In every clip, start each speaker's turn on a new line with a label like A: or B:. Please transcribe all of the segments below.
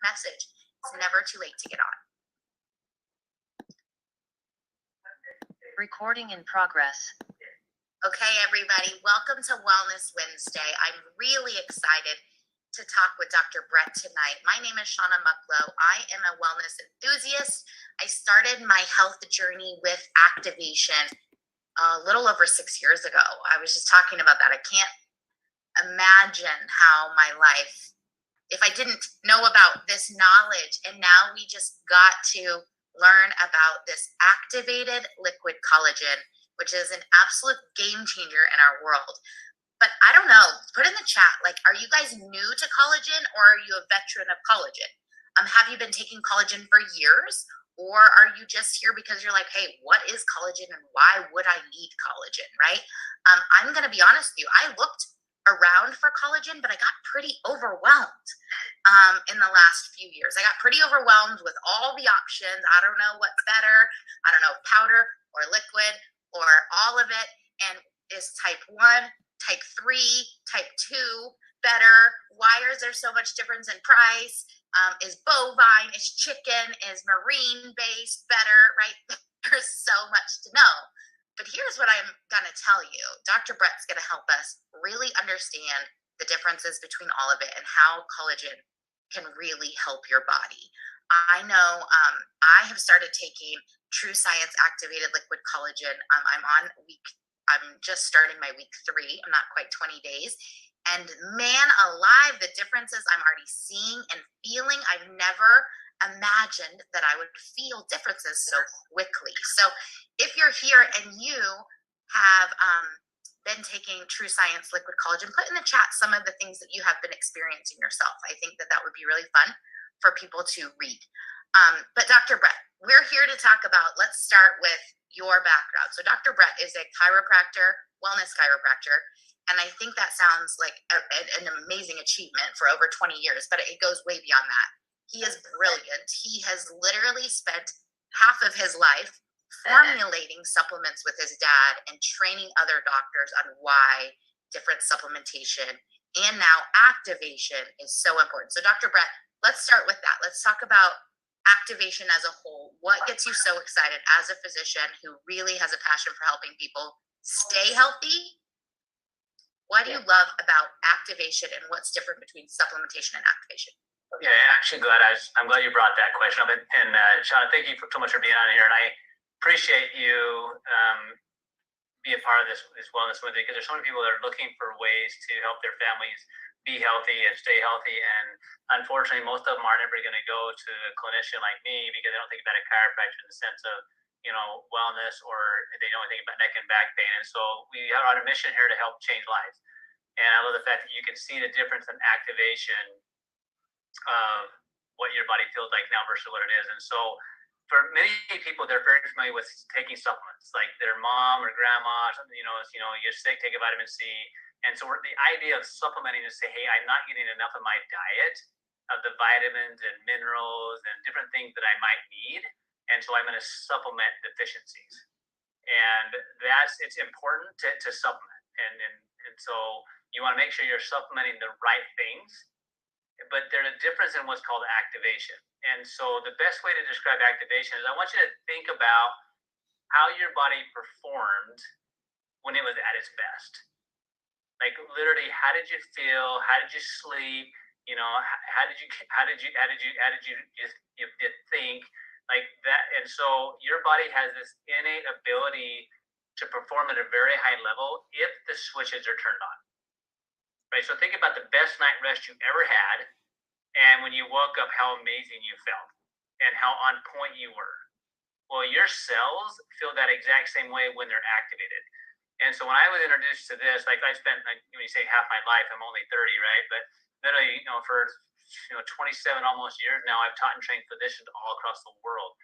A: message. It's never too late to get on.
B: Recording in progress.
A: Okay, everybody, welcome to Wellness Wednesday. I'm really excited to talk with Dr. Brett tonight. My name is Shauna Mucklow. I am a wellness enthusiast. I started my health journey with activation a little over 6 years ago. I was just talking about that. I can't imagine how my life, if I didn't know about this knowledge, and now we just got to learn about this activated liquid collagen, which is an absolute game changer in our world. But I don't know, put in the chat, like, are you guys new to collagen or are you a veteran of collagen? Have you been taking collagen for years, or are you just here because you're like, hey, what is collagen and why would I need collagen, right? I'm going to be honest with you. I looked around for collagen, but I got pretty overwhelmed in the last few years. I got pretty overwhelmed with all the options. I don't know what's better. I don't know, powder or liquid or all of it. And is type 1, type 3, type 2 better? Why is there so much difference in price? Is bovine, is chicken, is marine based better, right? There's so much to know. But here's what I'm going to tell you. Dr. Brett's going to help us really understand the differences between all of it and how collagen can really help your body. I know I have started taking True Science Activated Liquid Collagen. I'm just starting my week 3. I'm not quite 20 days. And man alive, the differences I'm already seeing and feeling. I've never imagined that I would feel differences so quickly. So if you're here and you have been taking True Science Liquid Collagen, put in the chat some of the things that you have been experiencing yourself. I think that would be really fun for people to read. But Dr. Brett, we're here to talk about, let's start with your background. So Dr. Brett is a chiropractor, wellness chiropractor, and I think that sounds like an amazing achievement for over 20 years, but it goes way beyond that. He is brilliant. He has literally spent half of his life formulating supplements with his dad and training other doctors on why different supplementation and now activation is so important. So Dr. Brett, let's start with that. Let's talk about activation as a whole. What gets you so excited as a physician who really has a passion for helping people stay healthy? What do you love about activation and what's different between supplementation and activation?
C: Yeah, actually I'm glad you brought that question up. And Shauna, thank you so much for being on here. And I appreciate you be a part of this Wellness Wednesday, because there's so many people that are looking for ways to help their families be healthy and stay healthy. And unfortunately, most of them aren't ever going to go to a clinician like me because they don't think about a chiropractor in the sense of, wellness, or they don't think about neck and back pain. And so we are on a mission here to help change lives. And I love the fact that you can see the difference in activation of what your body feels like now versus what it is. And so for many people, they're very familiar with taking supplements, like their mom or grandma, something, you're sick, take a vitamin C. And so the idea of supplementing is say, hey, I'm not getting enough of my diet of the vitamins and minerals and different things that I might need. And so I'm going to supplement deficiencies. And it's important to supplement. And so you want to make sure you're supplementing the right things. But there's a difference in what's called activation. And so the best way to describe activation is I want you to think about how your body performed when it was at its best. Like literally, how did you feel? How did you sleep? How did you think like that? And so your body has this innate ability to perform at a very high level if the switches are turned on. Right, so think about the best night rest you ever had, and when you woke up, how amazing you felt, and how on point you were. Well, your cells feel that exact same way when they're activated. And so when I was introduced to this, like I spent, when you say half my life, I'm only 30, right? But literally, for 27 almost years now, I've taught and trained physicians all across the world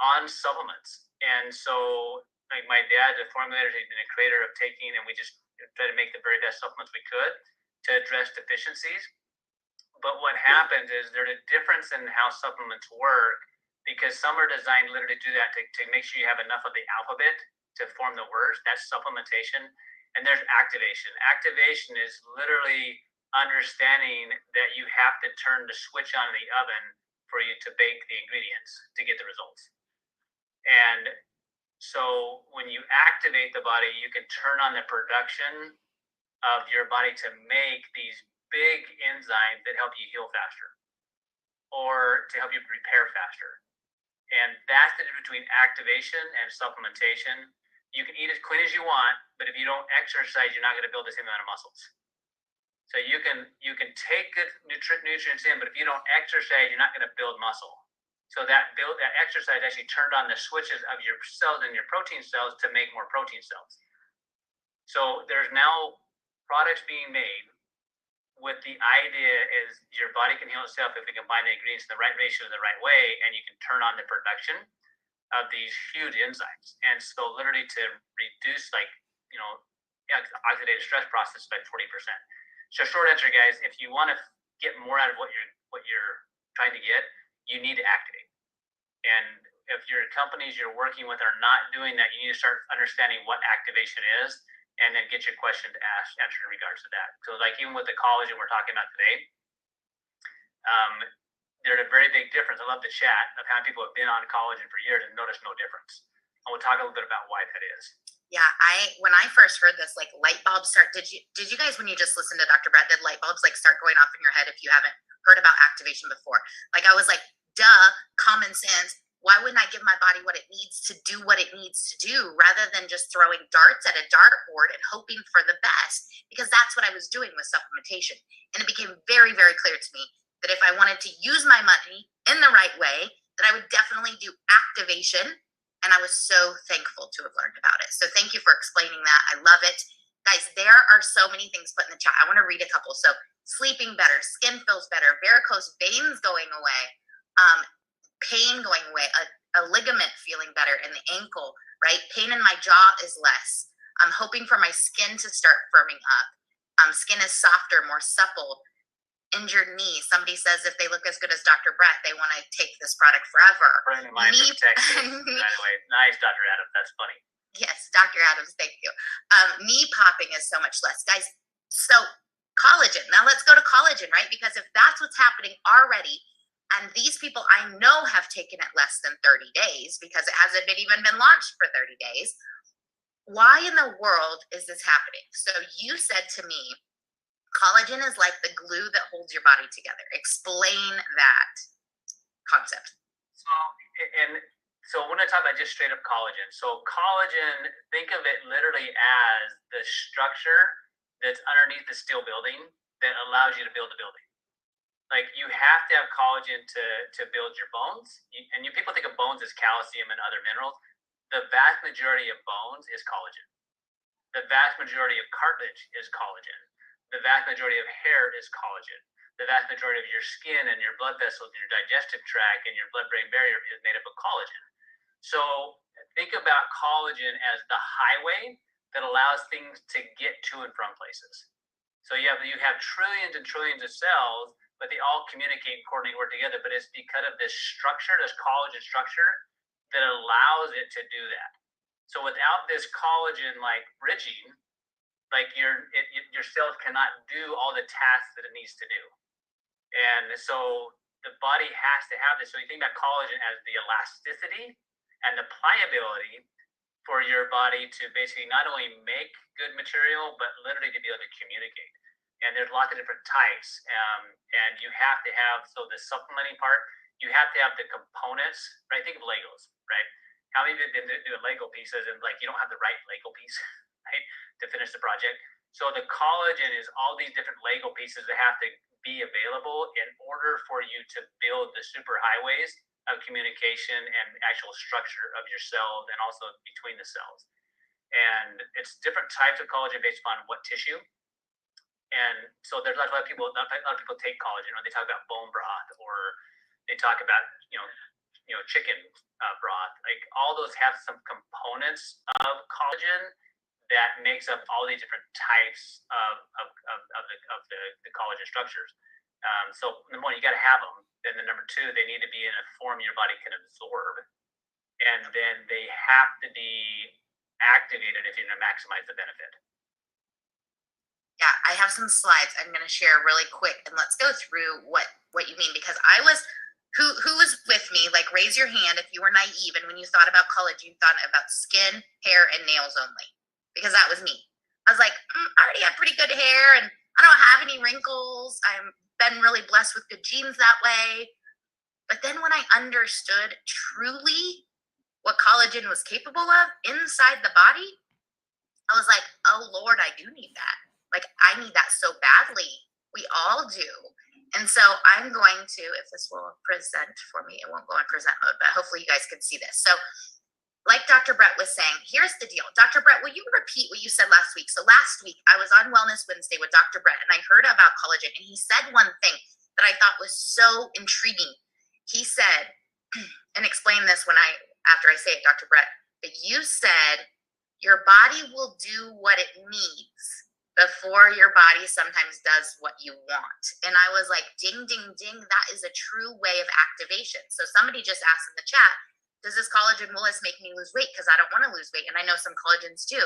C: on supplements. And so, like my dad, the formulator and the creator of taking, and we just try to make the very best supplements we could to address deficiencies. But what happens is there's a difference in how supplements work, because some are designed literally to do that to make sure you have enough of the alphabet to form the words. That's supplementation. And there's activation. Activation is literally understanding that you have to turn the switch on in the oven for you to bake the ingredients to get the results. And so when you activate the body, you can turn on the production of your body to make these big enzymes that help you heal faster or to help you repair faster. And that's the difference between activation and supplementation. You can eat as clean as you want, but if you don't exercise, you're not going to build the same amount of muscles. So you can take good nutrients in, but if you don't exercise, you're not going to build muscle. So that exercise actually turned on the switches of your cells and your protein cells to make more protein cells. So there's now products being made with the idea is your body can heal itself if we combine the ingredients in the right ratio in the right way, and you can turn on the production of these huge enzymes. And so literally to reduce oxidative stress process by 40%. So short answer, guys, if you want to get more out of what you're trying to get, you need to activate. And if your companies you're working with are not doing that, you need to start understanding what activation is, and then get your question to answer in regards to that. So like even with the collagen we're talking about today, there's a very big difference. I love the chat of how people have been on collagen for years and noticed no difference. And we'll talk a little bit about why that is.
A: Yeah, when I first heard this, like light bulbs start. Did you guys, when you just listened to Dr. Brett, did light bulbs like start going off in your head if you haven't heard about activation before? Like I was like, duh, common sense. Why wouldn't I give my body what it needs to do what it needs to do rather than just throwing darts at a dartboard and hoping for the best? Because that's what I was doing with supplementation. And it became very, very clear to me that if I wanted to use my money in the right way, that I would definitely do activation. And I was so thankful to have learned about it. So thank you for explaining that. I love it. Guys, there are so many things put in the chat. I want to read a couple. So sleeping better, skin feels better, varicose veins going away, pain going away, a ligament feeling better in the ankle, right? Pain in my jaw is less. I'm hoping for my skin to start firming up. Skin is softer, more supple. Injured knee. Somebody says if they look as good as Dr. Brett, they want to take this product forever.
C: Friend of mine from Texas, by the way. Nice, Dr. Adams. That's funny.
A: Yes, Dr. Adams, thank you. Knee popping is so much less. Guys, so collagen. Now let's go to collagen, right? Because if that's what's happening already, and these people I know have taken it less than 30 days because it hasn't even been launched for 30 days. Why in the world is this happening? So you said to me, collagen is like the glue that holds your body together. Explain that concept.
C: So when I talk about just straight up collagen, so collagen, think of it literally as the structure that's underneath the steel building that allows you to build the building. Like you have to have collagen to build your bones. People think of bones as calcium and other minerals. The vast majority of bones is collagen. The vast majority of cartilage is collagen. The vast majority of hair is collagen. The vast majority of your skin and your blood vessels and your digestive tract and your blood-brain barrier is made up of collagen. So think about collagen as the highway that allows things to get to and from places. So you have trillions and trillions of cells, but they all communicate and coordinate, work together. But it's because of this structure, this collagen structure, that allows it to do that. So without this collagen like bridging, like your cells cannot do all the tasks that it needs to do. And so the body has to have this. So you think about collagen as the elasticity and the pliability for your body to basically not only make good material, but literally to be able to communicate. And there's lots of different types. And you have to have, so the supplementing part, you have to have the components, right? Think of Legos, right? How many of you have been doing Lego pieces and like you don't have the right Lego piece, right, to finish the project? So the collagen is all these different Lego pieces that have to be available in order for you to build the super highways of communication and actual structure of your cells and also between the cells. And it's different types of collagen based upon what tissue. And so there's a lot of people take collagen when they talk about bone broth, or they talk about chicken broth. Like all those have some components of collagen that makes up all these different types of the collagen structures. So number one, you got to have them. Then number two, they need to be in a form your body can absorb, and then they have to be activated if you're going to maximize the benefit.
A: Yeah, I I have some slides I'm going to share really quick, and let's go through what you mean, because I was who was with me? Like, raise your hand if you were naive and when you thought about college, you thought about skin, hair, and nails only, because that was me. I was like, I already have pretty good hair, and I don't have any wrinkles. I've been really blessed with good genes that way. But then when I understood truly what collagen was capable of inside the body, I was like, oh Lord, I do need that. Like, I need that so badly. We all do. And so I'm going to, if this will present for me, it won't go in present mode, but hopefully you guys can see this. So like Dr. Brett was saying, here's the deal. Dr. Brett, will you repeat what you said last week? So last week I was on Wellness Wednesday with Dr. Brett, and I heard about collagen, and he said one thing that I thought was so intriguing. He said, and explain this after I say it, Dr. Brett, but you said your body will do what it needs before your body sometimes does what you want. And I was like, ding, ding, ding, that is a true way of activation. So somebody just asked in the chat, does this collagen Willis make me lose weight? Because I don't want to lose weight. And I know some collagens do.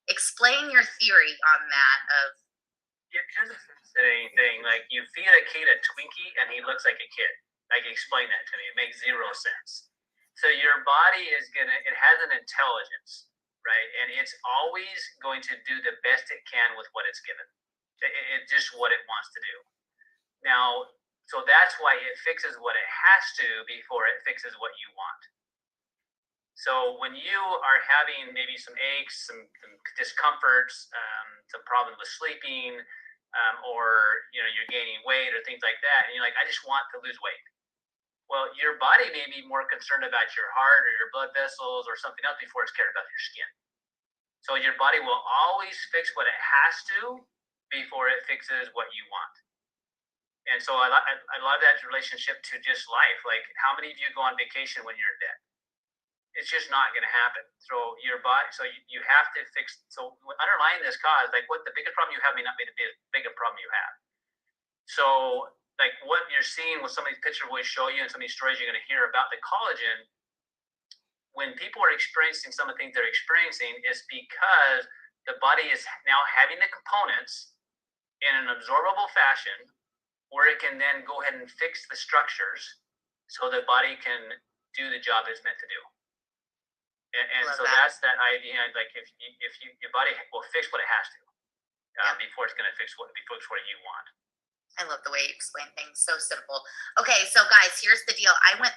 A: Explain your theory on that of.
C: Yeah, here's a fascinating thing. Like, you feed a kid a Twinkie and he looks like a kid. Like, explain that to me. It makes zero sense. So your body it has an intelligence, right? And it's always going to do the best it can with what it's given. It's just what it wants to do. Now, so that's why it fixes what it has to before it fixes what you want. So when you are having maybe some aches, some discomforts, some problems with sleeping, or you're gaining weight or things like that, and you're like, I just want to lose weight. Well, your body may be more concerned about your heart or your blood vessels or something else before it's cared about your skin. So your body will always fix what it has to before it fixes what you want. And so I love that relationship to just life. Like, how many of you go on vacation when you're in debt? It's just not going to happen. So your body, so you have to fix. So underlying this cause, like, what the biggest problem you have may not be the biggest problem you have. So, like, what you're seeing with some of these pictures we show you and some of these stories you're going to hear about the collagen, when people are experiencing some of the things they're experiencing, is because the body is now having the components in an absorbable fashion where it can then go ahead and fix the structures so the body can do the job it's meant to do. And so that's that idea. Like, if your body will fix what it has to before it's going to fix what you want.
A: I love the way you explain things. So simple. Okay, so guys, here's the deal. I went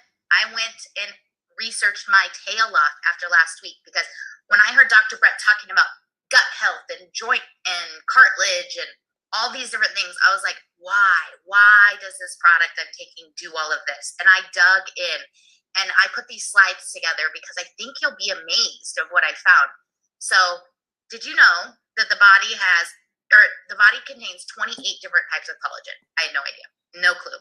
A: and researched my tail off after last week, because when I heard Dr. Brett talking about gut health and joint and cartilage and all these different things, I was like, why does this product I'm taking do all of this? And I dug in. And I put these slides together because I think you'll be amazed of what I found. So, did you know that the body contains 28 different types of collagen? I had no idea, no clue.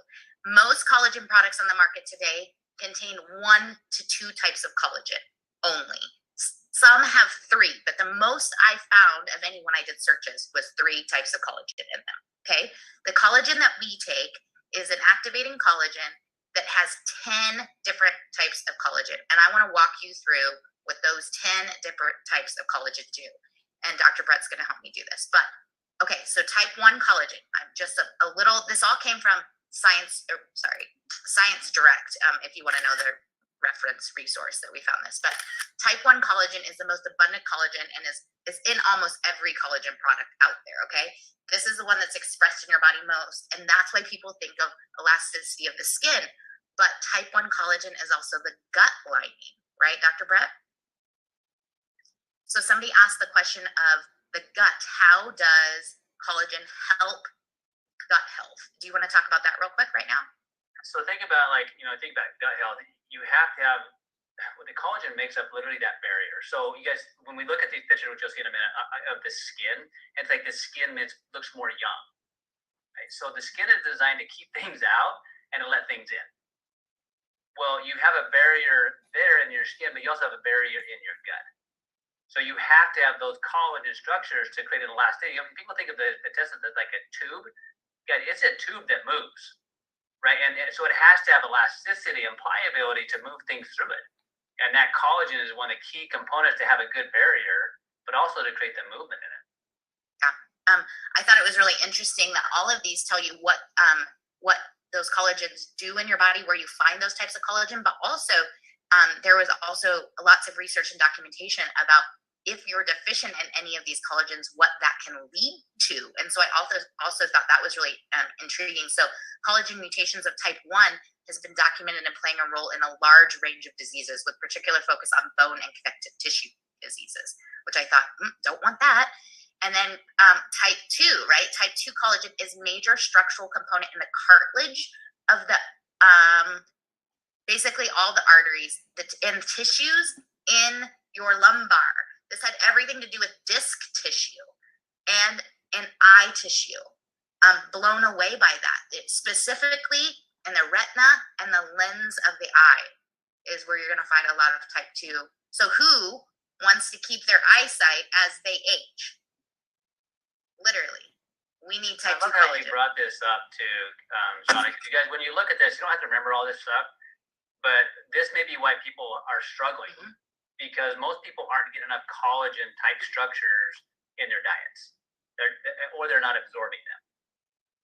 A: Most collagen products on the market today contain 1 to 2 types of collagen only. Some have 3, but the most I found of any when I did searches was 3 types of collagen in them. Okay, the collagen that we take is an activating collagen that has 10 different types of collagen. And I want to walk you through what those 10 different types of collagen do. And Dr. Brett's going to help me do this. But, okay, so type 1 collagen. I'm just a little, this all came from Science Direct, if you want to know the reference resource that we found this. But type 1 collagen is the most abundant collagen and is in almost every collagen product out there, okay? This is the one that's expressed in your body most. And that's why people think of elasticity of the skin. But type 1 collagen is also the gut lining, right, Dr. Brett? So somebody asked the question of the gut. How does collagen help gut health? Do you want to talk about that real quick right now?
C: So think about gut health. You have to have, what the collagen makes up literally that barrier. So you guys, when we look at these pictures, which you'll see in a minute, of the skin, it's like the skin looks more young. Right? So the skin is designed to keep things out and to let things in. Well, you have a barrier there in your skin, but you also have a barrier in your gut. So you have to have those collagen structures to create an elasticity. People think of the intestines as like a tube. Yeah, it's a tube that moves, right? And so it has to have elasticity and pliability to move things through it. And that collagen is one of the key components to have a good barrier, but also to create the movement in it.
A: Yeah. I thought it was really interesting that all of these tell you what those collagens do in your body, where you find those types of collagen, but also there was also lots of research and documentation about if you're deficient in any of these collagens, what that can lead to. And so I also thought that was really intriguing. So collagen mutations of type 1 has been documented in playing a role in a large range of diseases, with particular focus on bone and connective tissue diseases, which I thought, don't want that. And then type 2, right? Type 2 collagen is major structural component in the cartilage of the basically all the arteries and tissues in your lumbar. This had everything to do with disc tissue and eye tissue. Blown away by that. It specifically in the retina and the lens of the eye is where you're going to find a lot of type 2. So who wants to keep their eyesight as they age? Literally. We need type 2 collagen.
C: I love how you brought this up to Shauna, because you guys, when you look at this, you don't have to remember all this stuff, but this may be why people are struggling, because most people aren't getting enough collagen type structures in their diets, or they're not absorbing them,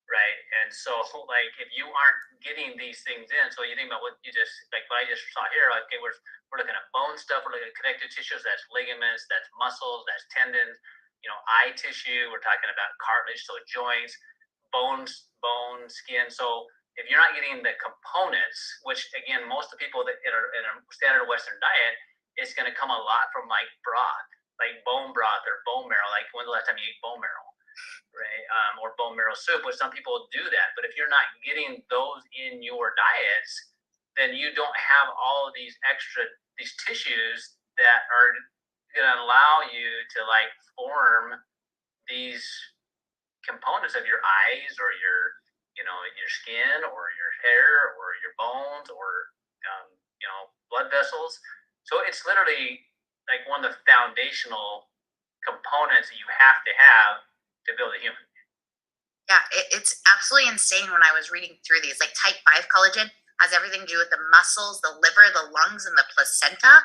C: right? And so, like, if you aren't getting these things in, so you think about what you just, like what I just saw here, like, okay, we're looking at bone stuff, we're looking at connective tissues, that's ligaments, that's muscles, that's tendons, eye tissue, we're talking about cartilage, so joints, bones, bone, skin. So if you're not getting the components, which again, most of the people that in a standard Western diet, it's going to come a lot from like broth, like bone broth or bone marrow. Like when's the last time you ate bone marrow, right? Or bone marrow soup, which some people do that. But if you're not getting those in your diets, then you don't have all of these tissues that are going to allow you to like form these components of your eyes or your skin or your hair or your bones or blood vessels. So it's literally like one of the foundational components that you have to build a human.
A: Yeah, it's absolutely insane. When I was reading through these, like type 5 collagen has everything to do with the muscles, the liver, the lungs, and the placenta.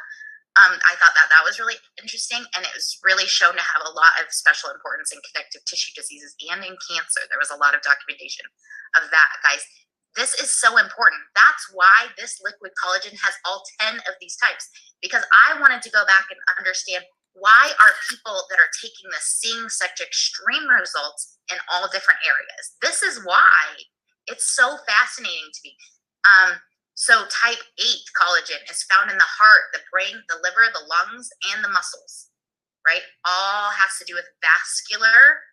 A: I thought that was really interesting, and it was really shown to have a lot of special importance in connective tissue diseases and in cancer. There was a lot of documentation of that, guys. This is so important. That's why this liquid collagen has all 10 of these types, because I wanted to go back and understand why are people that are taking this seeing such extreme results in all different areas. This is why it's so fascinating to me. So type 8 collagen is found in the heart, the brain, the liver, the lungs, and the muscles, right? All has to do with vascular.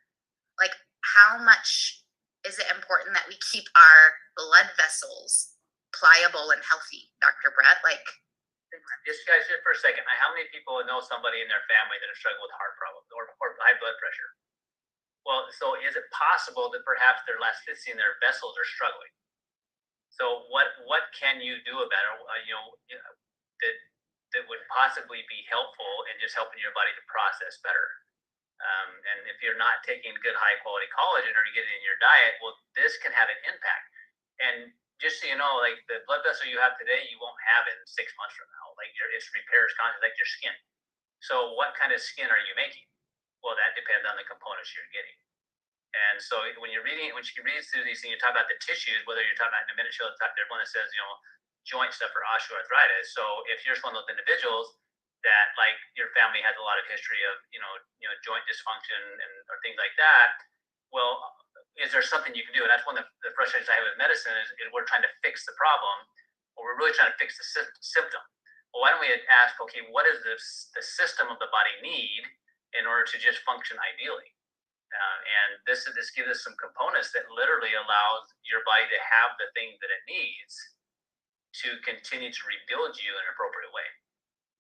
A: Like, how much is it important that we keep our blood vessels pliable and healthy, Dr. Brett? Like,
C: just guys, just for a second, how many people know somebody in their family that has struggled with heart problems or high blood pressure? Well, so is it possible that perhaps their elasticity in their vessels are struggling? So what can you do about it? That would possibly be helpful in just helping your body to process better. And if you're not taking good high quality collagen or getting it in your diet, well, this can have an impact. And just so you know, like the blood vessel you have today, you won't have in 6 months from now. Like its repair is constant, like your skin. So what kind of skin are you making? Well, that depends on the components you're getting. And so when you read through these things, you talk about the tissues, whether you're talking about in a minute show, there's one that says, joint stuff for osteoarthritis. So if you're one of those individuals that like your family has a lot of history of, joint dysfunction or things like that, well, is there something you can do? And that's one of the frustrations I have with medicine is we're trying to fix the problem, or we're really trying to fix the symptom. Well, why don't we ask, okay, what does the system of the body need in order to just function ideally? And this gives us some components that literally allows your body to have the things that it needs to continue to rebuild you in an appropriate way.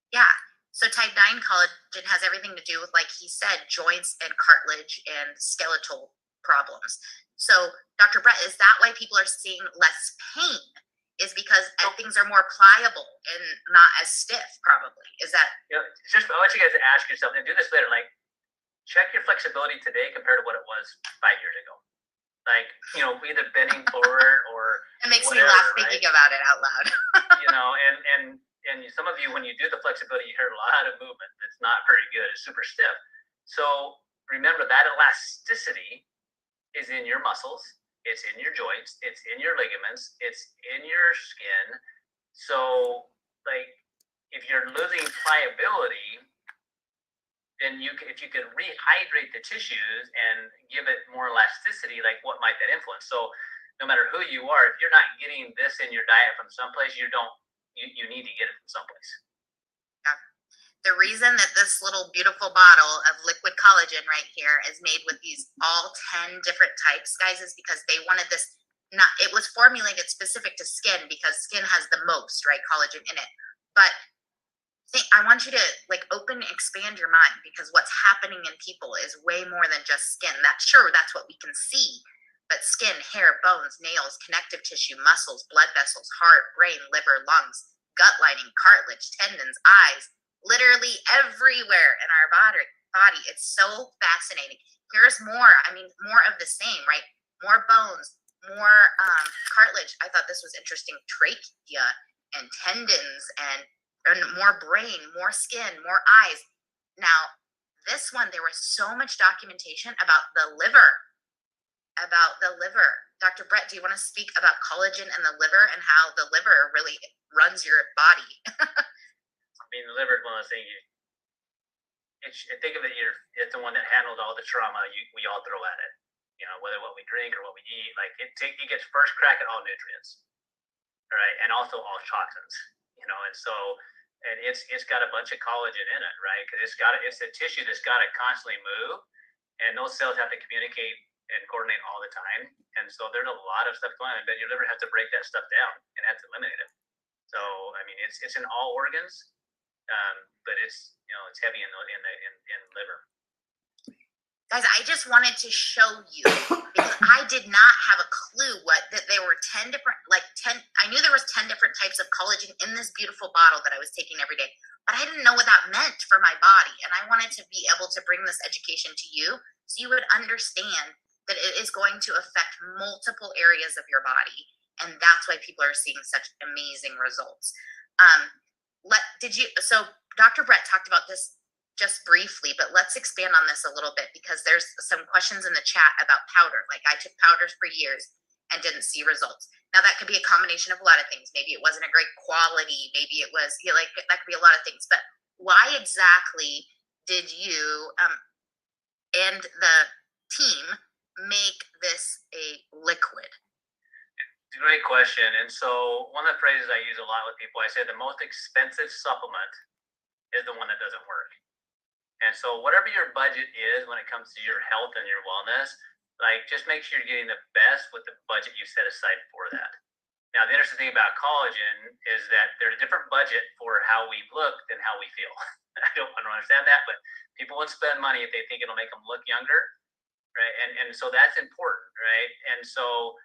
A: Yeah. So type 9 collagen has everything to do with, like he said, joints and cartilage and skeletal problems. So, Dr. Brett, is that why people are seeing less pain? Is because things are more pliable and not as stiff, probably. Is that?
C: Just I want you guys to ask yourself, and do this later, like, check your flexibility today compared to what it was 5 years ago. Like, either bending forward or
A: it makes me laugh thinking about it out loud.
C: and some of you, when you do the flexibility, you hear a lot of movement that's not very good. It's super stiff. So remember that elasticity is in your muscles, it's in your joints, it's in your ligaments, it's in your skin. So, like, if you're losing pliability, then if you could rehydrate the tissues and give it more elasticity, like what might that influence? So, no matter who you are, if you're not getting this in your diet from someplace, you need to get it from someplace.
A: Yeah. The reason that this little beautiful bottle of liquid collagen right here is made with these all 10 different types, guys, is because they wanted this. Not, it was formulated specific to skin because skin has the most, right, collagen in it. But I want you to like open, expand your mind, because what's happening in people is way more than just skin. That's what we can see, but skin, hair, bones, nails, connective tissue, muscles, blood vessels, heart, brain, liver, lungs, gut lining, cartilage, tendons, eyes, literally everywhere in our body. It's so fascinating. Here's more. I mean, more of the same, right? More bones, more cartilage. I thought this was interesting. Trachea and tendons and more brain, more skin, more eyes. Now, this one, there was so much documentation about the liver. Dr. Brett, do you want to speak about collagen and the liver and how the liver really runs your body?
C: I mean, the liver is one of those things think of it, it's the one that handles all the trauma we all throw at it. You know, whether what we drink or what we eat, like it gets first crack at all nutrients, right, and also all toxins. You know, and it's got a bunch of collagen in it, right? Because it's a tissue that's got to constantly move, and those cells have to communicate and coordinate all the time. And so there's a lot of stuff going on, but your liver has to break that stuff down and have to eliminate it. So I mean, it's in all organs, but it's heavy in liver.
A: Guys, I just wanted to show you because I did not have a clue that there were 10 different, I knew there was 10 different types of collagen in this beautiful bottle that I was taking every day, but I didn't know what that meant for my body. And I wanted to be able to bring this education to you so you would understand that it is going to affect multiple areas of your body. And that's why people are seeing such amazing results. So Dr. Brett talked about this just briefly, but let's expand on this a little bit because there's some questions in the chat about powder. Like, I took powders for years and didn't see results. Now that could be a combination of a lot of things. Maybe it wasn't a great quality. Maybe it was, that could be a lot of things. But why exactly did you and the team make this a liquid?
C: It's a great question. And so one of the phrases I use a lot with people, I say the most expensive supplement is the one that doesn't work. And so whatever your budget is when it comes to your health and your wellness, like, just make sure you're getting the best with the budget you set aside for that. Now, the interesting thing about collagen is that there's a different budget for how we look than how we feel. I don't understand that, but people would spend money if they think it'll make them look younger, right? And so that's important, right? And so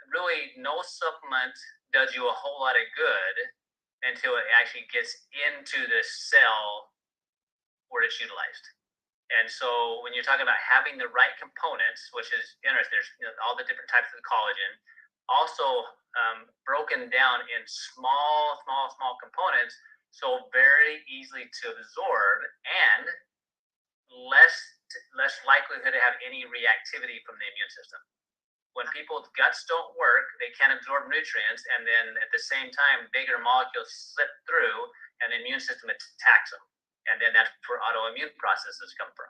C: really no supplement does you a whole lot of good until it actually gets into the cell where it's utilized. And so when you're talking about having the right components, which is interesting, there's all the different types of collagen, also broken down in small components, so very easily to absorb and less likelihood to have any reactivity from the immune system. When people's guts don't work, they can't absorb nutrients, and then at the same time, bigger molecules slip through, and the immune system attacks them. And then that's where autoimmune processes come from.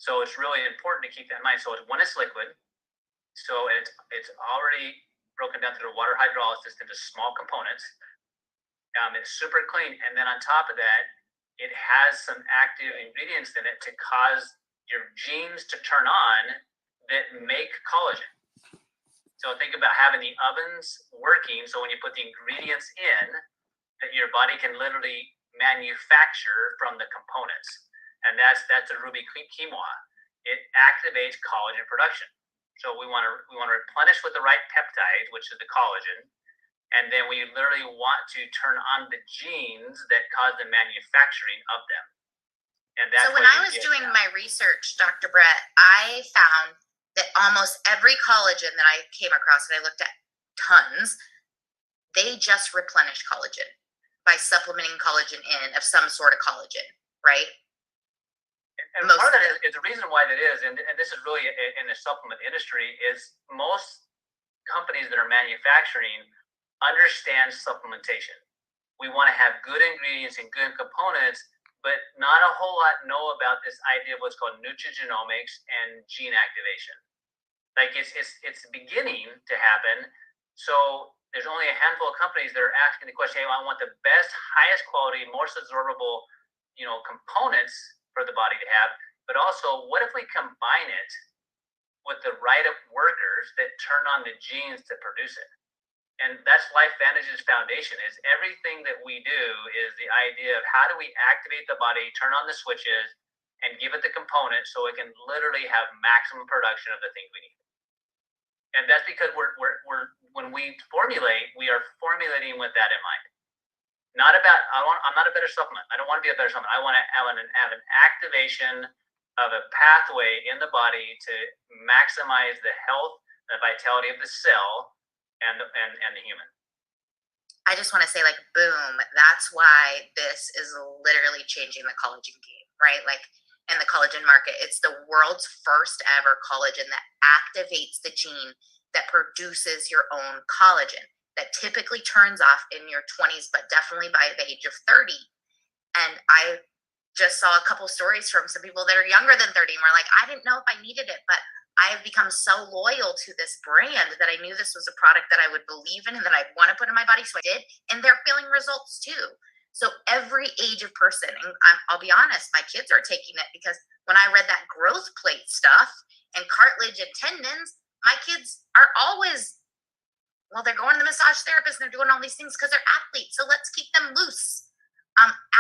C: So it's really important to keep that in mind. So when it's liquid, so it's already broken down through the water hydrolysis into small components. It's super clean. And then on top of that, it has some active ingredients in it to cause your genes to turn on that make collagen. So think about having the ovens working. So when you put the ingredients in, that your body can literally manufacture from the components, and that's the ruby quinoa. It activates collagen production. So we want to replenish with the right peptide, which is the collagen, and then we literally want to turn on the genes that cause the manufacturing of them. And that's
A: so when I was doing my research, Dr. Brett, I found that almost every collagen that I came across, and I looked at tons, they just replenish collagen by supplementing collagen of some sort of collagen, right?
C: And part of that is the reason why that is, and this is really in the supplement industry, is most companies that are manufacturing understand supplementation. We want to have good ingredients and good components, but not a whole lot know about this idea of what's called nutrigenomics and gene activation. Like it's beginning to happen. So there's only a handful of companies that are asking the question, hey, I want the best, highest quality, most absorbable, components for the body to have. But also, what if we combine it with the right workers that turn on the genes to produce it? And that's LifeVantage's foundation, is everything that we do is the idea of how do we activate the body, turn on the switches, and give it the components so it can literally have maximum production of the things we need. And that's because we're when we formulate, we are formulating with that in mind. I'm not a better supplement. I don't want to be a better supplement. I want to have an activation of a pathway in the body to maximize the health and the vitality of the cell and the human.
A: I just want to say, like, boom, that's why this is literally changing the collagen game, right? Like, in the collagen market, it's the world's first ever collagen that activates the gene that produces your own collagen, that typically turns off in your 20s, but definitely by the age of 30. And I just saw a couple stories from some people that are younger than 30 and were like, I didn't know if I needed it, but I have become so loyal to this brand that I knew this was a product that I would believe in and that I'd want to put in my body. So I did, and they're feeling results too. So every age of person, and I'll be honest, my kids are taking it because when I read that growth plate stuff and cartilage and tendons, my kids are always, well, they're going to the massage therapist and they're doing all these things because they're athletes. So let's keep them loose.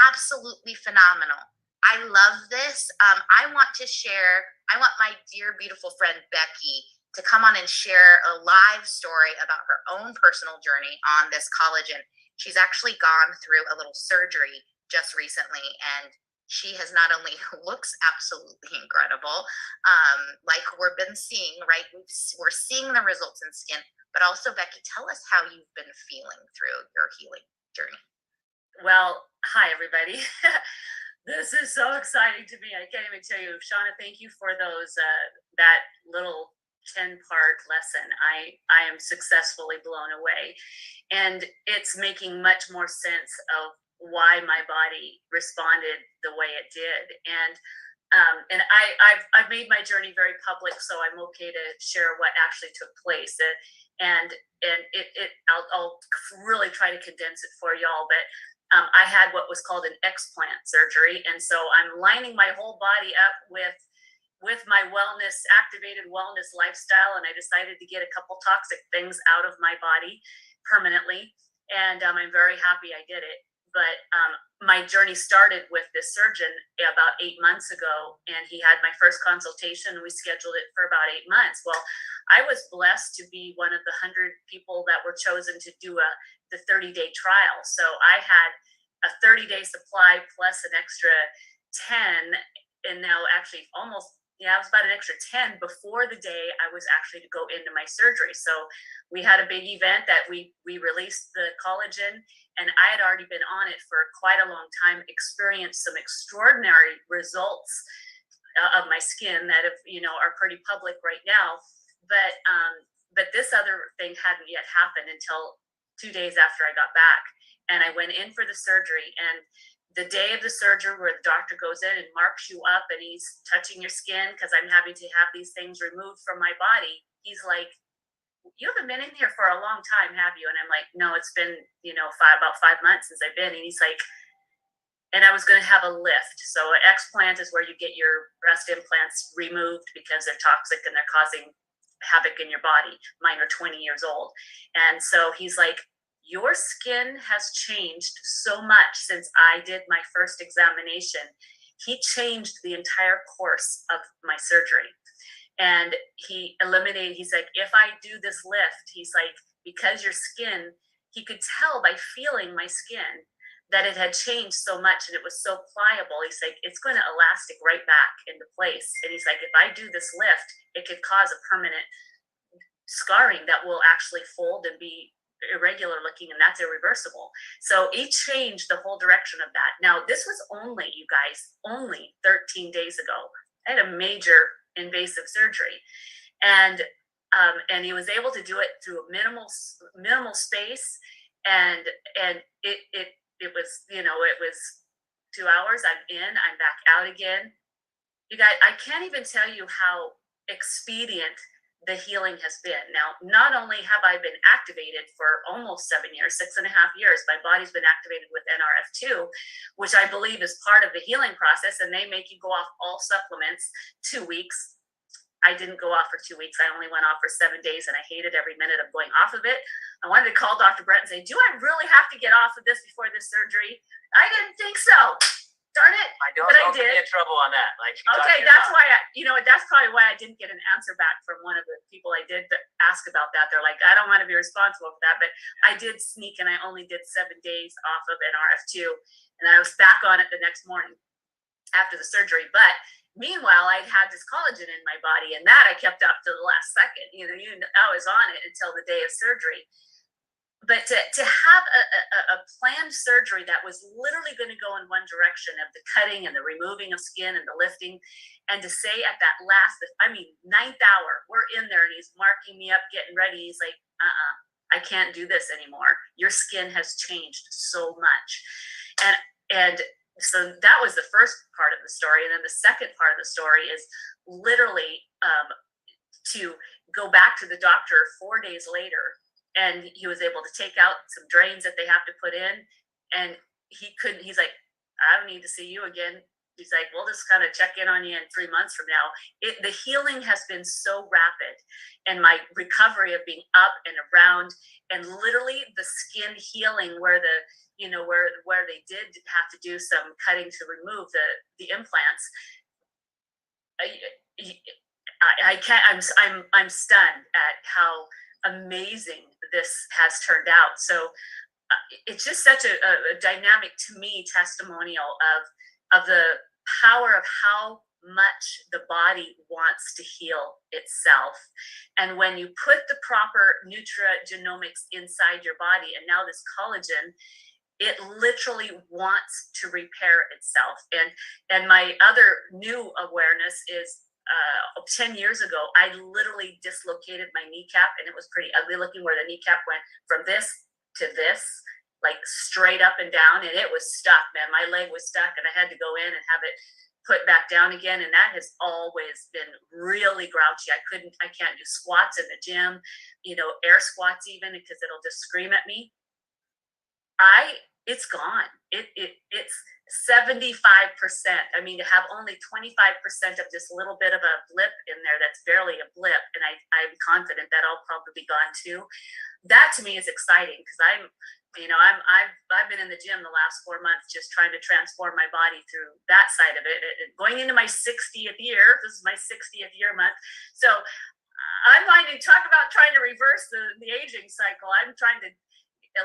A: Absolutely phenomenal. I love this. I want my dear, beautiful friend, Becky, to come on and share a live story about her own personal journey on this collagen. She's actually gone through a little surgery just recently, and she has not only looks absolutely incredible, like we've been seeing, right? We're seeing the results in skin, but also, Becky, tell us how you've been feeling through your healing journey.
B: Well, hi, everybody. This is so exciting to me. I can't even tell you. Shauna, thank you for those that little 10-part lesson. I am successfully blown away. And it's making much more sense of why my body responded the way it did. And I've made my journey very public, so I'm okay to share what actually took place. I'll really try to condense it for y'all, but I had what was called an explant surgery. And so I'm lining my whole body up with my activated wellness lifestyle. And I decided to get a couple toxic things out of my body permanently. And I'm very happy I did it. But my journey started with this surgeon about 8 months ago, and he had my first consultation. We scheduled it for about 8 months. Well, I was blessed to be one of the 100 people that were chosen to do the 30-day trial. So I had a 30-day supply plus an extra 10, and now actually it was about an extra 10 before the day I was actually to go into my surgery. So we had a big event that we released the collagen, and I had already been on it for quite a long time, experienced some extraordinary results of my skin that are pretty public right now. But this other thing hadn't yet happened until 2 days after I got back. And I went in for the surgery, and the day of the surgery where the doctor goes in and marks you up and he's touching your skin because I'm having to have these things removed from my body, he's like, you haven't been in here for a long time, have you? And I'm like, no, it's been, about 5 months since I've been. And he's like, and I was going to have a lift. So an explant is where you get your breast implants removed because they're toxic and they're causing havoc in your body. Mine are 20 years old. And so he's like, your skin has changed so much since I did my first examination. He changed the entire course of my surgery. And he's like, if I do this lift, he's like, because your skin, he could tell by feeling my skin that it had changed so much and it was so pliable. He's like, it's going to elastic right back into place. And he's like, if I do this lift, it could cause a permanent scarring that will actually fold and be irregular looking, and that's irreversible. So it changed the whole direction of that. Now, this was only, you guys, only 13 days ago. I had a major invasive surgery, and he was able to do it through a minimal space, and it was, you know, it was 2 hours. I'm in, I'm back out again. You guys, I can't even tell you how expedient the healing has been. Now, not only have I been activated for almost 7 years, 6.5 years, my body's been activated with NRF2, which I believe is part of the healing process, and they make you go off all supplements 2 weeks. I didn't go off for 2 weeks. I only went off for 7 days, and I hated every minute of going off of it. I wanted to call Dr. Brett and say, do I really have to get off of this before this surgery? I didn't think so. Darn it.
C: Don't get me in trouble on that. Like,
B: okay, that's why that's probably why I didn't get an answer back from one of the people I did ask about that. They're like, I don't want to be responsible for that, but I did sneak, and I only did 7 days off of NRF2, and I was back on it the next morning after the surgery. But meanwhile, I'd had this collagen in my body, and that I kept up to the last second. I was on it until the day of surgery. But to have a planned surgery that was literally going to go in one direction of the cutting and the removing of skin and the lifting, and to say at that last, 9th hour, we're in there, and he's marking me up, getting ready. He's like, I can't do this anymore. Your skin has changed so much. And so that was the first part of the story. And then the second part of the story is literally to go back to the doctor 4 days later, and he was able to take out some drains that they have to put in, and he's like, I don't need to see you again. He's like, we'll just kind of check in on you in 3 months from now. The healing has been so rapid, and my recovery of being up and around, and literally the skin healing where where they did have to do some cutting to remove the implants. I can't, I'm stunned at how amazing this has turned out. So it's just such a dynamic, to me, testimonial of the power of how much the body wants to heal itself. And when you put the proper nutrigenomics inside your body, and now this collagen, it literally wants to repair itself. And my other new awareness is 10 years ago, I literally dislocated my kneecap, and it was pretty ugly looking, where the kneecap went from this to this, like straight up and down, and it was stuck, man. My leg was stuck, and I had to go in and have it put back down again. And that has always been really grouchy. I can't do squats in the gym, air squats even, because it'll just scream at me. It's gone. It's 75%. I mean, to have only 25% of this little bit of a blip in there, that's barely a blip, and I'm confident that I'll probably be gone too. That to me is exciting, because I've been in the gym the last 4 months just trying to transform my body through that side of it. Going into my 60th year, this is my 60th year month. So I'm going to talk about trying to reverse the aging cycle. I'm trying to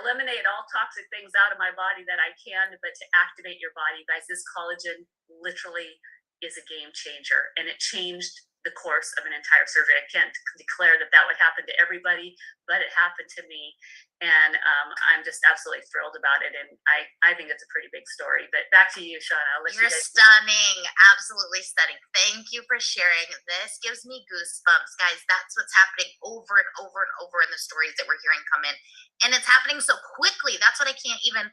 B: eliminate all toxic things out of my body that I can, but to activate your body, guys, this collagen literally is a game changer, and it changed the course of an entire surgery. I can't declare that would happen to everybody, but it happened to me, and I'm just absolutely thrilled about it. And I think it's a pretty big story. But back to you, Shauna.
A: You're stunning, absolutely stunning. Thank you for sharing. This gives me goosebumps, guys. That's what's happening over and over and over in the stories that we're hearing come in, and it's happening so quickly. That's what I can't even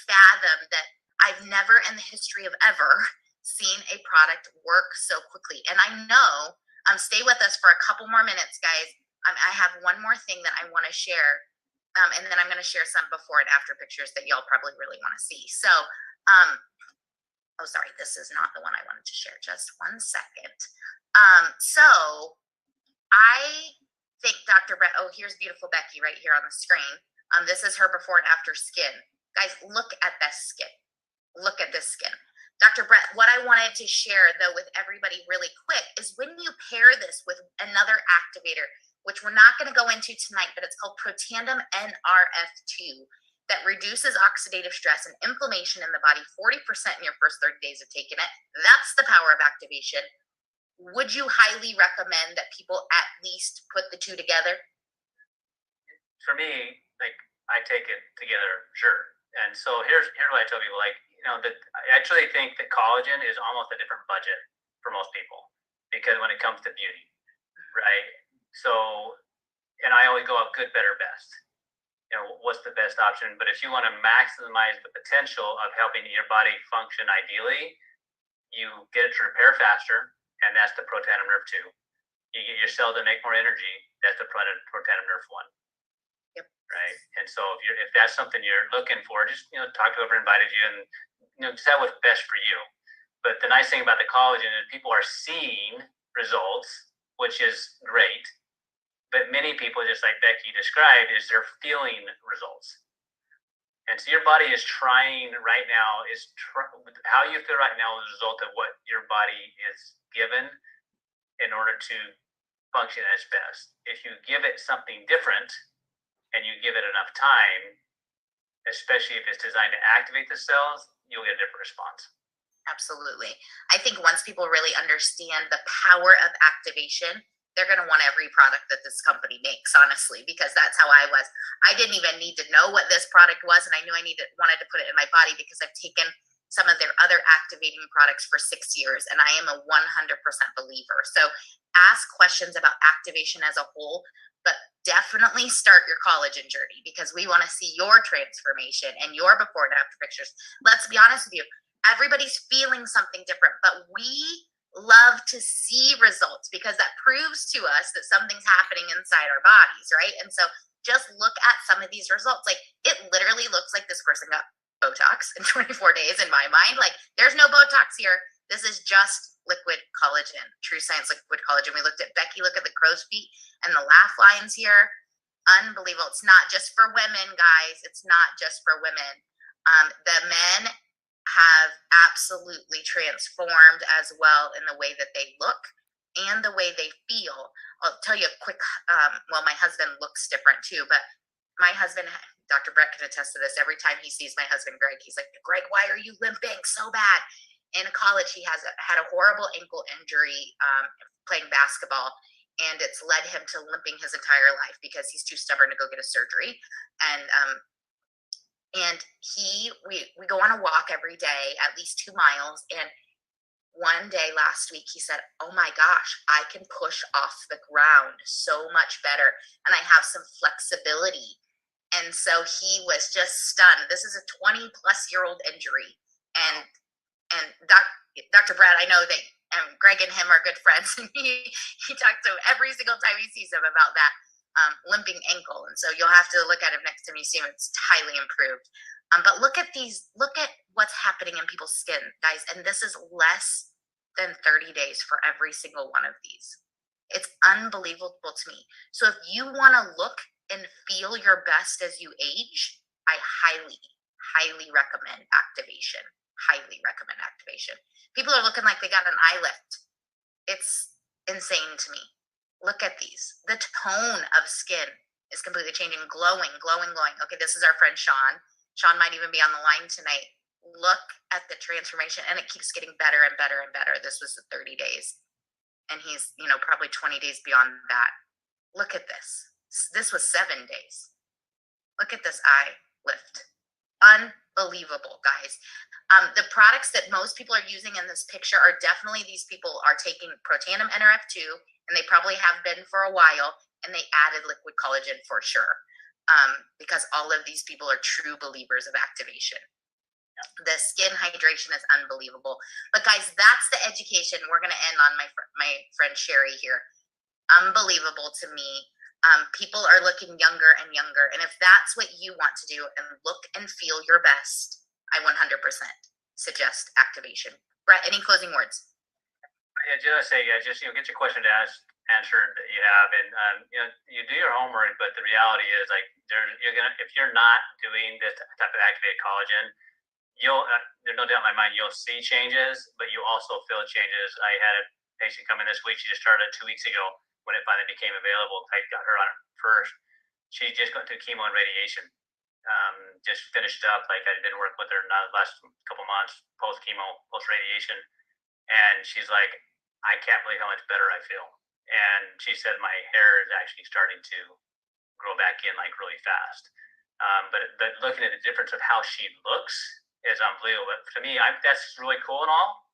A: fathom, that I've never in the history of ever seen a product work so quickly. And I know, stay with us for a couple more minutes, guys. I have one more thing that I want to share, and then I'm going to share some before and after pictures that y'all probably really want to see. So, oh, sorry, this is not the one I wanted to share. Just 1 second. So I think Dr. Brett, oh, here's beautiful Becky right here on the screen. This is her before and after skin. Guys, look at this skin. Look at this skin. Dr. Brett, what I wanted to share, though, with everybody really quick is when you pair this with another activator, which we're not going to go into tonight, but it's called Protandim NRF2, that reduces oxidative stress and inflammation in the body 40% in your first 30 days of taking it. That's the power of activation. Would you highly recommend that people at least put the two together?
C: For me, like I take it together, sure. And so here's what I tell people, like, that I actually think that collagen is almost a different budget for most people because when it comes to beauty, right? So, and I always go up good, better, best. What's the best option? But if you want to maximize the potential of helping your body function ideally, you get it to repair faster, and that's the protanum nerve 2. You get your cell to make more energy, that's the protanum nerve 1.
A: Yep.
C: Right. And so if that's something you're looking for, just talk to whoever invited you and decide what's best for you. But the nice thing about the collagen is people are seeing results, which is great. But many people, just like Becky described, is they're feeling results. And so your body is trying right now, how you feel right now is a result of what your body is given in order to function at its best. If you give it something different and you give it enough time, especially if it's designed to activate the cells, you'll get a different response.
A: Absolutely. I think once people really understand the power of activation, they're going to want every product that this company makes, honestly, because that's how I was. I didn't even need to know what this product was, and I knew I wanted to put it in my body because I've taken some of their other activating products for 6 years, and I am a 100% believer. So ask questions about activation as a whole, but definitely start your collagen journey because we want to see your transformation and your before and after pictures. Let's be honest with you. Everybody's feeling something different, but we love to see results because that proves to us that something's happening inside our bodies, right? And so just look at some of these results. Like, it literally looks like this person got Botox in 24 days in my mind. Like, there's no Botox here. This is just liquid collagen, True Science liquid collagen. We looked at Becky, look at the crow's feet and the laugh lines here. Unbelievable. It's not just for women, guys. It's not just for women. The men have absolutely transformed as well in the way that they look and the way they feel. I'll tell you a quick, well, my husband looks different too, but my husband, Dr. Brett, can attest to this. Every time he sees my husband, Greg, he's like, Greg, why are you limping so bad? In college, he had a horrible ankle injury playing basketball, and it's led him to limping his entire life because he's too stubborn to go get a surgery. And we go on a walk every day, at least 2 miles. And one day last week, he said, oh my gosh, I can push off the ground so much better. And I have some flexibility. And so he was just stunned. This is a 20-plus-year-old injury. And Dr. Brad, I know that Greg and him are good friends. And he talks to him every single time he sees him about that. Limping ankle, and so you'll have to look at him next time you see him. It's highly improved. But look at what's happening in people's skin, guys, and this is less than 30 days for every single one of these. It's unbelievable to me. So if you want to look and feel your best as you age, I highly recommend activation. Highly recommend activation. People are looking like they got an eye lift. It's insane to me. Look at these. The tone of skin is completely changing, glowing. Okay, this is our friend Sean. Sean might even be on the line tonight. Look at the transformation, and it keeps getting better and better and better. This was the 30 days, and he's, probably 20 days beyond that. Look at this. This was 7 days. Look at this eye lift. Unbelievable, guys. The products that most people are using in this picture are definitely, these people are taking Protanum NRF2, and they probably have been for a while, and they added liquid collagen for sure, because all of these people are true believers of activation. The skin hydration is unbelievable. But guys, that's the education. We're going to end on my friend Sherry here. Unbelievable to me. People are looking younger and younger, and if that's what you want to do and look and feel your best, I 100% suggest activation. Brett, any closing words?
C: Just say, get your question answered that you have, and you do your homework. But the reality is, like, if you're not doing this type of activated collagen, there's no doubt in my mind you'll see changes, but you also feel changes. I had a patient come in this week. She just started 2 weeks ago when it finally became available. I got her on it first. She just went through chemo and radiation. Just finished up. Like, I'd been working with her now the last couple months, post chemo, post radiation, and she's like, I can't believe how much better I feel. And she said my hair is actually starting to grow back in, like, really fast. But looking at the difference of how she looks is unbelievable. But to me, that's really cool and all.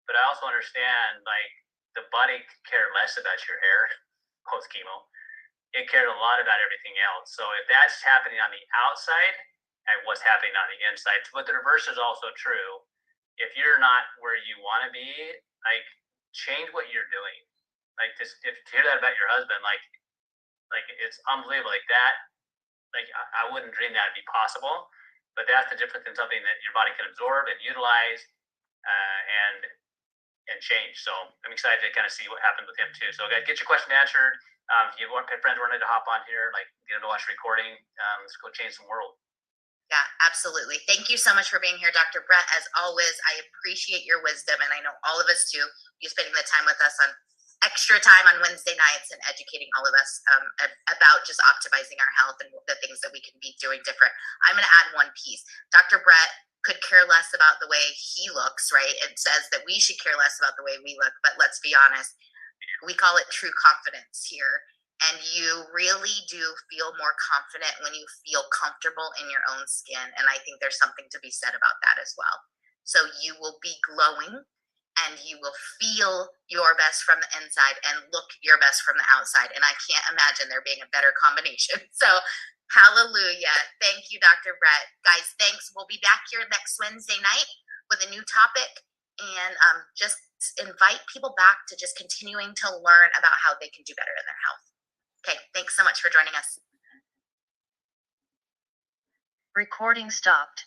C: But I also understand like the body could care less about your hair post chemo. It cared a lot about everything else. So if that's happening on the outside and what's happening on the inside, but the reverse is also true. If you're not where you want to be, like change what you're doing. Like this, if to hear that about your husband, like it's unbelievable. Like that, like I wouldn't dream that'd be possible. But that's the difference in something that your body can absorb and utilize, and change. So I'm excited to kind of see what happens with him too. So guys, get your question answered. If you want friends wanted to hop on here, like get them to watch the recording, let's go change the world.
A: Yeah, absolutely. Thank you so much for being here, Dr. Brett. As always, I appreciate your wisdom, and I know all of us do. You spending the time with us on extra time on Wednesday nights and educating all of us about just optimizing our health and the things that we can be doing different. I'm going to add one piece. Dr. Brett could care less about the way he looks, right? It says that we should care less about the way we look, but let's be honest, we call it true confidence here. And you really do feel more confident when you feel comfortable in your own skin. And I think there's something to be said about that as well. So you will be glowing and you will feel your best from the inside and look your best from the outside. And I can't imagine there being a better combination. So hallelujah. Thank you, Dr. Brett. Guys, thanks. We'll be back here next Wednesday night with a new topic. And just invite people back to just continuing to learn about how they can do better in their health. Okay, thanks so much for joining us.
D: Recording stopped.